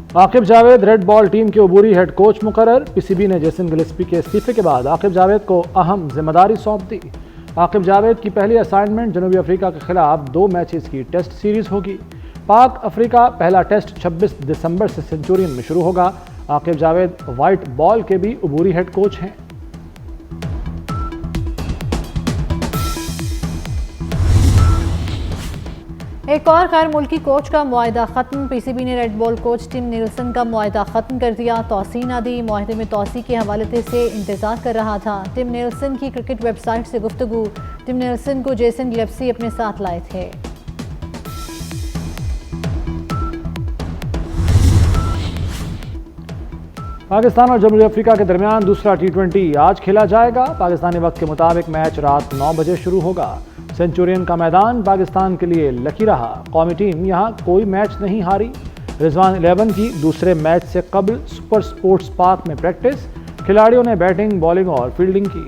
Aqib Javed red ball team के अबूरी head coach मुकर्रर। PCB ने जेसन गिलेस्पी के इस्तीफे के बाद आकिब जावेद को अहम जिम्मेदारी सौंप दी। आकिब जावेद की पहली असाइनमेंट जनूबी अफ्रीका के खिलाफ 2 मैचेस की टेस्ट सीरीज होगी। पाक अफ्रीका पहला टेस्ट 26 दिसंबर से सेंचुरियन में शुरू होगा। आकिब जावेद वाइट बॉल के भी अबूरी हेड कोच हैं। एक और गैर मुल्की कोच का मुआहदा खत्म। पीसीबी ने red ball coach Tim Nielsen का मुआहदा खत्म कर दिया। तौसीह न दी। मुआहदे में तौसीह के हवाले से इंतजार कर रहा था। टिम नीलसन की क्रिकेट वेबसाइट से गुफ्तगू। टिम नीलसन को जेसन गिलेस्पी अपने साथ लाए थे। पाकिस्तान और जनूबी अफ्रीका के दरमियान दूसरा T20 आज खेला जाएगा। पाकिस्तानी वक्त के मुताबिक मैच रात 9 बजे शुरू होगा। सेंचुरियन का मैदान पाकिस्तान के लिए लकी रहा। कौमी टीम यहां कोई मैच नहीं हारी। रिजवान 11 की दूसरे मैच से कबल सुपर स्पोर्ट्स पार्क में प्रैक्टिस। खिलाड़ियों ने बैटिंग, बॉलिंग और फील्डिंग की।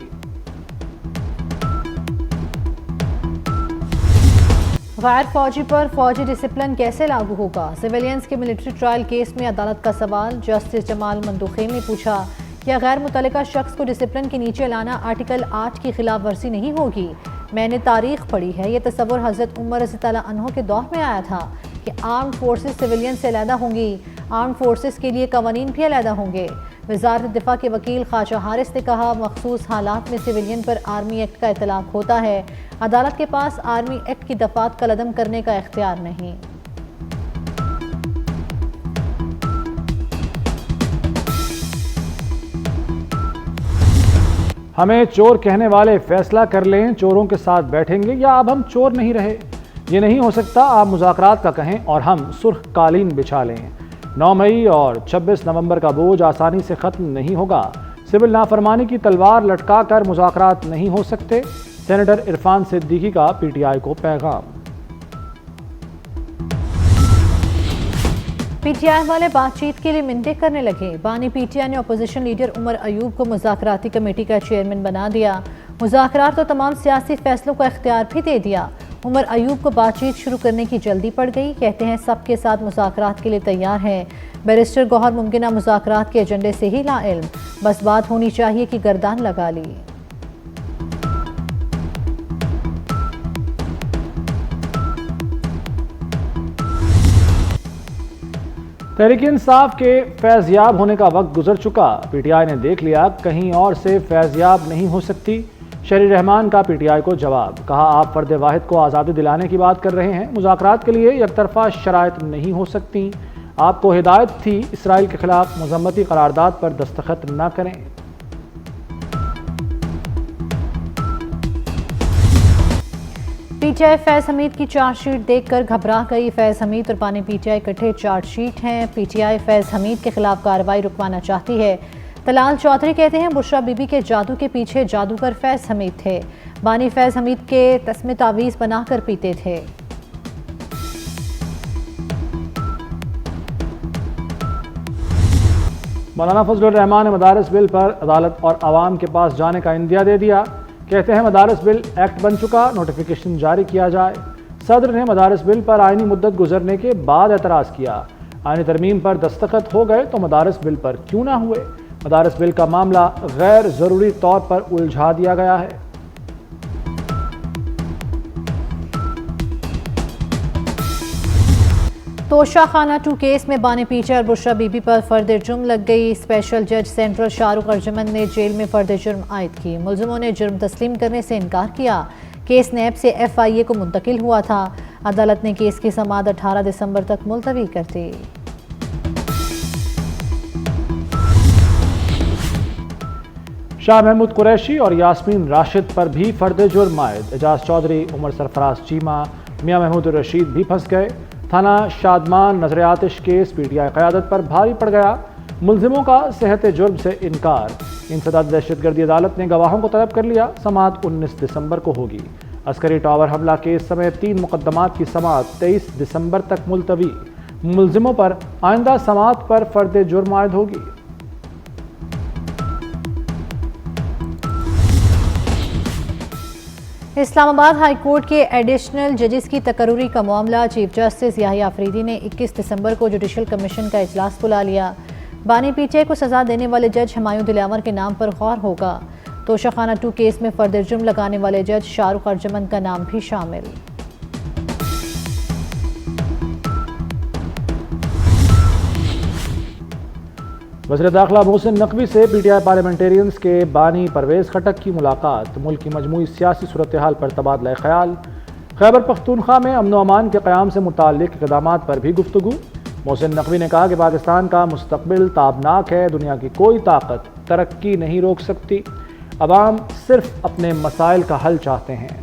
गैर फौजी पर फौजी डिसिप्लिन कैसे लागू होगा? सिविलियंस के मिलिट्री ट्रायल केस में अदालत का सवाल। जस्टिस जमाल मंदुखेल ने पूछा, क्या गैर मुतल्लिका शख्स को डिसिप्लिन के नीचे लाना आर्टिकल 8 की खिलाफ वर्जी नहीं होगी? मैंने तारीख पढ़ी है, ये तस्वुर हज़रत उमर रज़ी अल्लाह अन्हो के दौर में आया था कि आर्म फोर्सेस सिविलियन से अलहदा होंगी। आर्म फोर्सेस के लिए कवानीन भी अलहदा होंगे। वज़ारत दिफा के वकील ख्वाजा हारिस ने कहा, मखसूस हालात में सिविलियन पर आर्मी एक्ट का इतलाक होता है। अदालत के पास आर्मी एक्ट की दफात कलअदम करने का इख्तियार नहीं। हमें चोर कहने वाले फैसला कर लें, चोरों के साथ बैठेंगे या अब हम चोर नहीं रहे। ये नहीं हो सकता। आप मुज़ाकरात का कहें और हम सुर्ख कालीन बिछा लें। 9 मई और 26 नवंबर का बोझ आसानी से ख़त्म नहीं होगा। सिविल नाफरमानी की तलवार लटका कर मुज़ाकरात नहीं हो सकते। सेनेटर इरफान सिद्दीकी का PTI को पैगाम। PTI वाले बातचीत के लिए मिन्नतें करने लगे। बानी PTI ने अपोजिशन लीडर उमर अयूब को मुज़ाकराती कमेटी का चेयरमैन बना दिया। मुज़ाकरात और तमाम सियासी फैसलों का इख्तियार भी दे दिया। उमर अयूब को बातचीत शुरू करने की जल्दी पड़ गई। कहते हैं सबके साथ मुज़ाकरात के लिए तैयार हैं। बैरिस्टर गौहर मुमकिना मुज़ाकरात के एजेंडे से ही लाइल्म, बस बात होनी चाहिए कि गर्दान लगा ली। तहरीक इंसाफ के फैज़याब होने का वक्त गुजर चुका। PTI ने देख लिया कहीं और से फैज़याब नहीं हो सकती। शहरी रहमान का PTI को जवाब। कहा, आप फर्द वाहिद को आज़ादी दिलाने की बात कर रहे हैं। मुज़ाकरात के लिए एकतरफा शराइत नहीं हो सकती। आपको हिदायत थी इसराइल के खिलाफ मज़म्मती करारदाद पर दस्तखत न करें। PTI फैज़ हमीद की चार्जशीट देखकर घबरा गई। फैज़ हमीद और बानी PTI इकट्ठे चार्जशीट हैं। PTI फैज़ हमीद के खिलाफ कार्रवाई रुकवाना चाहती है। तलाल चौधरी कहते हैं, बुशरा बीबी के जादू के पीछे जादूगर फैज़ हमीद थे। बानी फैज़ हमीद के तस्मे तावीज़ बनाकर पीते थे। मौलाना फजलुर रहमान ने मदारस बिल पर अदालत और आवाम के पास जाने का इंदिया दे दिया। कहते हैं मदारस बिल एक्ट बन चुका, नोटिफिकेशन जारी किया जाए। सदर ने मदारस बिल पर आईनी मुद्दत गुजरने के बाद एतराज़ किया। आईनी तरमीम पर दस्तखत हो गए तो मदारस बिल पर क्यों ना हुए। मदारस बिल का मामला गैर ज़रूरी तौर पर उलझा दिया गया है। तोशा खाना 2 केस में बानी PTI और बुशरा बीबी पर फर्द जुर्म लग गई। स्पेशल जज सेंट्रल शाहरुख अर्जुमन ने जेल में फर्द जुर्म आयद की। मुलजिमों ने जुर्म तस्लीम करने से इनकार किया। केस नैब से FIA को मुंतकिल हुआ था। अदालत ने केस की समाअत 18 दिसंबर तक मुलतवी कर दी। शाह महमूद कुरैशी और यास्मीन राशिद पर भी फर्द जुर्म आयद। एजाज चौधरी, उमर सरफराज चीमा, मियां महमूद रशीद भी फंस गए। थाना शादमान नजर आतिश केस PTI क़यादत पर भारी पड़ गया। मुलजिमों का सेहत जुर्म से इनकार। इंसदाद दहशतगर्दी अदालत ने गवाहों को तलब कर लिया। समाअत 19 दिसंबर को होगी। अस्करी टावर हमला केस समेत 3 मुकदमात की समाअत 23 दिसंबर तक मुलतवी। मुलजिमों पर आइंदा समाअत पर फर्द जुर्म आयद होगी। इस्लामाबाद हाई कोर्ट के एडिशनल जजेस की तकर्री का मामला चीफ जस्टिस याहिया अफरीदी ने 21 दिसंबर को जुडिशल कमीशन का इजलास बुला लिया। बानी पीटीआई को सजा देने वाले जज हुमायूं दिलावर के नाम पर गौर होगा। तोशाखाना 2 केस में फर्द जुर्म लगाने वाले जज शाहरुख अर्जमन का नाम भी शामिल। वज़ीर दाखिला मोहसिन नकवी से पीटीआई पार्लियामेंटेरियंस के बानी परवेज़ खटक की मुलाकात। मुल्क की मजमूई सियासी सूरत हाल पर तबादला ख्याल। खैबर पख्तूनख्वा में अमन व अमान के क़याम से मुताल्लिक़ इक़दामात पर भी गुफ्तगू। मोहसिन नकवी ने कहा कि पाकिस्तान का मुस्तक़बिल ताबनाक है, दुनिया की कोई ताकत तरक्की नहीं रोक सकती। अवाम सिर्फ अपने मसाइल का हल चाहते हैं।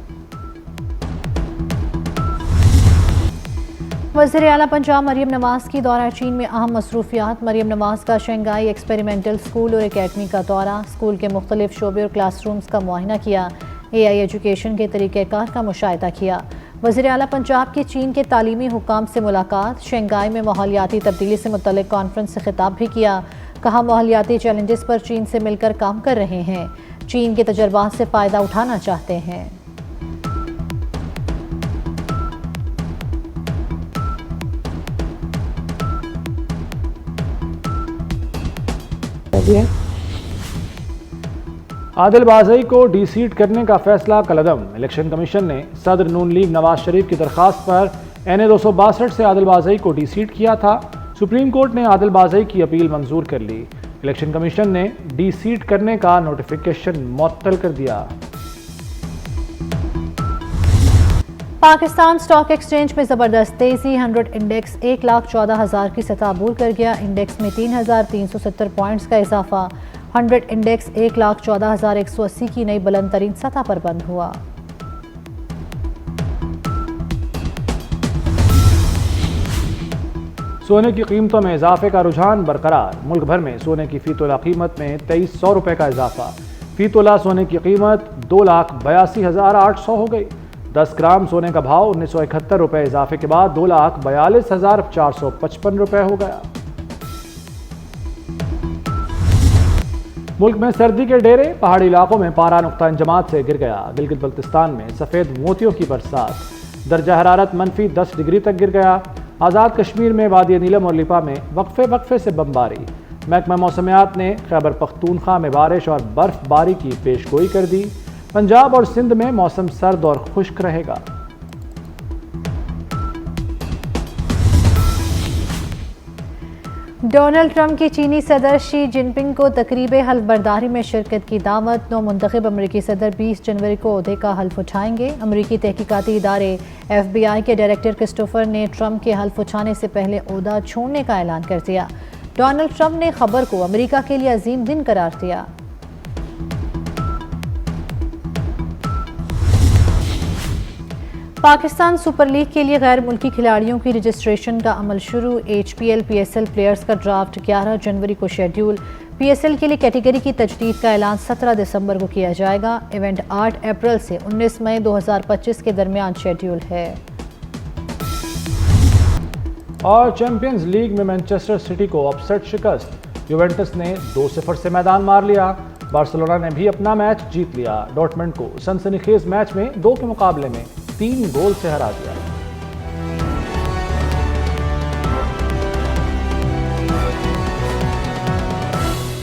वज़ीर आला पंजाब मरियम नवाज़ की दौरा चीन में अहम मसरूफियात। मरियम नवाज़ का शंघाई एक्सपेरिमेंटल स्कूल और एकेडमी का दौरा, स्कूल के मुख्तलिफ शोबे और क्लासरूम्स का मुआयना किया, AI एजुकेशन के तरीक़ेकार का मुशाहिदा किया। वज़ीर आला पंजाब की चीन के तालीमी हुकाम से मुलाकात, शंघाई में माहौलियाती तब्दीली से मुतल्लिक़ कॉन्फ्रेंस से खिताब भी किया। कहा माहौलियाती चैलेंजेस पर चीन से मिलकर काम कर रहे हैं, चीन के तजर्बात से फ़ायदा उठाना चाहते हैं। आदिल बाज़ई को डी-सीट करने का फैसला कलअदम। इलेक्शन कमीशन ने सदर नून लीग नवाज शरीफ की दरख्वास्त पर NA 262 से आदिल बाज़ई को डी-सीट किया था। सुप्रीम कोर्ट ने आदिल बाज़ई की अपील मंजूर कर ली। इलेक्शन कमीशन ने डी-सीट करने का नोटिफिकेशन मुअत्तल कर दिया। पाकिस्तान स्टॉक एक्सचेंज में ज़बरदस्त तेज़ी, 100 इंडेक्स 1,14,000 की सतह अबूर कर गया। इंडेक्स में 3,370 पॉइंट्स का इजाफा। 100 इंडेक्स 1,14,180 की नई बुलंद तरीन सतह पर बंद हुआ। सोने की कीमतों में इजाफे का रुझान बरकरार। मुल्क भर में सोने की फी तोला कीमत में 2300 रुपये का इजाफा। फी तोला सोने की कीमत 2,82,800 हो गई। 10 ग्राम सोने का भाव 1971 रुपये इजाफे के बाद 2,42,455 रुपये हो गया। मुल्क में सर्दी के डेरे, पहाड़ी इलाकों में पारा नुक्ता इंजमात से गिर गया। गिलगित बल्तिस्तान में सफ़ेद मोतियों की बरसात, दर्जा हरारत -10 डिग्री तक गिर गया। आज़ाद कश्मीर में वादी नीलम और लिपा में वक्फे से बमबारी। महकमा मौसमियात ने खैबर पख्तूनख्वा में बारिश और बर्फबारी की पेशगोई कर दी। पंजाब और सिंध में मौसम सर्द और खुश्क रहेगा। डोनाल्ड ट्रंप की चीनी सदर शी जिनपिंग को तकरीब हल्फ बर्दारी में शिरकत की दावत। नौ मुंतखब अमरीकी सदर 20 जनवरी को ओहदे का हल्फ उठाएंगे। अमरीकी तहकीकाती इदारे FBI के डायरेक्टर क्रिस्टोफर ने ट्रंप के हल्फ उठाने से पहले ओहदा छोड़ने का ऐलान कर दिया। डोनाल्ड ट्रंप ने खबर को अमरीका के लिए अजीम दिन करार दिया। पाकिस्तान सुपर लीग के लिए गैर मुल्की खिलाड़ियों की रजिस्ट्रेशन का अमल शुरू। HPL PSL प्लेयर्स का ड्राफ्ट 11 जनवरी को शेड्यूल। PSL के लिए कैटेगरी की तजदीद का ऐलान 17 दिसंबर को किया जाएगा। इवेंट 8 अप्रैल से 19 मई 2025 के दरमियान शेड्यूल है। और चैंपियंस लीग में मैनचेस्टर सिटी को अपसेट शिकस्त। यूवेंटस ने 2-0 से मैदान मार लिया। बार्सिलोना ने भी अपना मैच जीत लिया। डॉर्टमंड को सनसनीखेज मैच में 2 के मुकाबले में 3 गोल से हरा दिया।